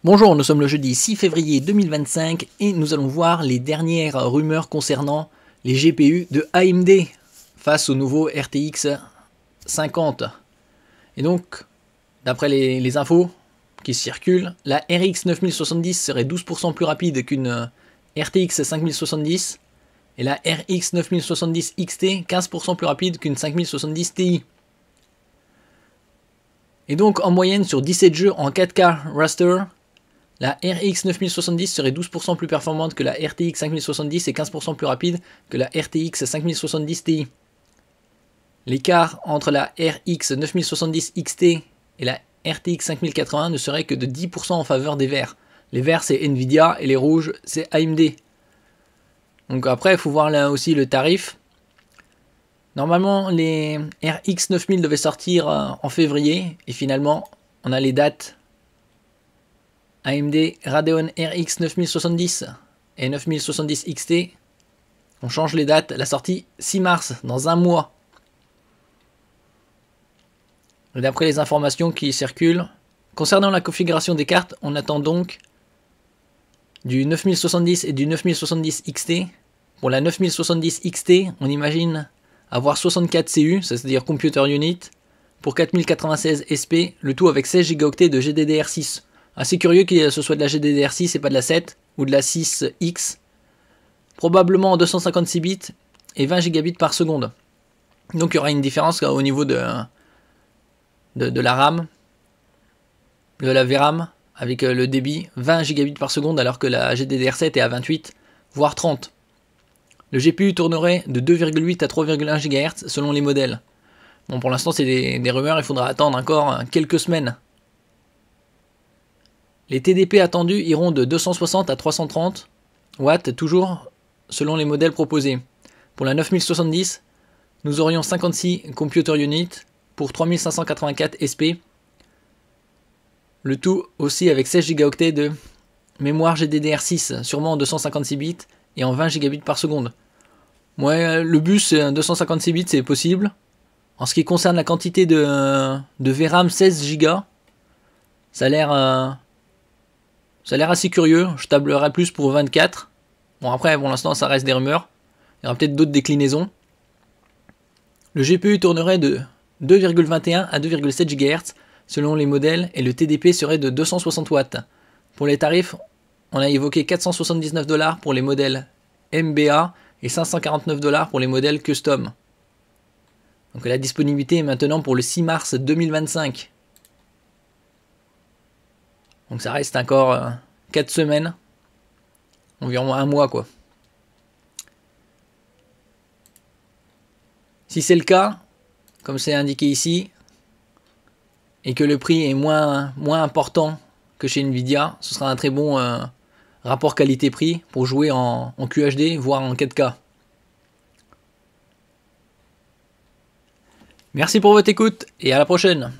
Bonjour, nous sommes le jeudi 6 février 2025 et nous allons voir les dernières rumeurs concernant les GPU de AMD face au nouveau RTX 50. Et donc, d'après les infos qui circulent, la RX 9070 serait 12% plus rapide qu'une RTX 5070 et la RX 9070 XT 15% plus rapide qu'une 5070 Ti. Et donc en moyenne sur 17 jeux en 4K raster, la RX 9070 serait 12% plus performante que la RTX 5070 et 15% plus rapide que la RTX 5070 Ti. L'écart entre la RX 9070 XT et la RTX 5080 ne serait que de 10% en faveur des verts. Les verts c'est Nvidia et les rouges c'est AMD. Donc après il faut voir là aussi le tarif. Normalement les RX 9000 devaient sortir en février et finalement on a les dates AMD Radeon RX 9070 et 9070 XT. On change les dates, la sortie 6 mars, dans un mois. D'après les informations qui circulent, concernant la configuration des cartes, on attend donc du 9070 et du 9070 XT. Pour la 9070 XT, on imagine avoir 64 CU, c'est-à-dire Computer Unit, pour 4096 SP, le tout avec 16 Go de GDDR6. Assez curieux que ce soit de la GDDR6 et pas de la 7 ou de la 6X. Probablement en 256 bits et 20 gigabits par seconde. Donc il y aura une différence au niveau de la RAM, de la VRAM, avec le débit 20 gigabits par seconde alors que la GDDR7 est à 28, voire 30. Le GPU tournerait de 2,8 à 3,1 GHz selon les modèles. Bon, pour l'instant c'est des rumeurs, il faudra attendre encore quelques semaines. Les TDP attendus iront de 260 à 330 watts, toujours selon les modèles proposés. Pour la 9070, nous aurions 56 Computer Unit pour 3584 SP. Le tout aussi avec 16 Go de mémoire GDDR6, sûrement en 256 bits et en 20 gigabits par seconde. Ouais, le bus 256 bits c'est possible. En ce qui concerne la quantité de VRAM 16 Go, ça a l'air assez curieux, je tablerai plus pour 24. Bon après pour l'instant ça reste des rumeurs. Il y aura peut-être d'autres déclinaisons. Le GPU tournerait de 2,21 à 2,7 GHz selon les modèles et le TDP serait de 260 watts. Pour les tarifs, on a évoqué 479 $ pour les modèles MBA et 549 $ pour les modèles custom. Donc la disponibilité est maintenant pour le 6 mars 2025. Donc ça reste encore 4 semaines, environ un mois quoi. Si c'est le cas, comme c'est indiqué ici, et que le prix est moins important que chez Nvidia, ce sera un très bon rapport qualité-prix pour jouer en QHD, voire en 4K. Merci pour votre écoute et à la prochaine.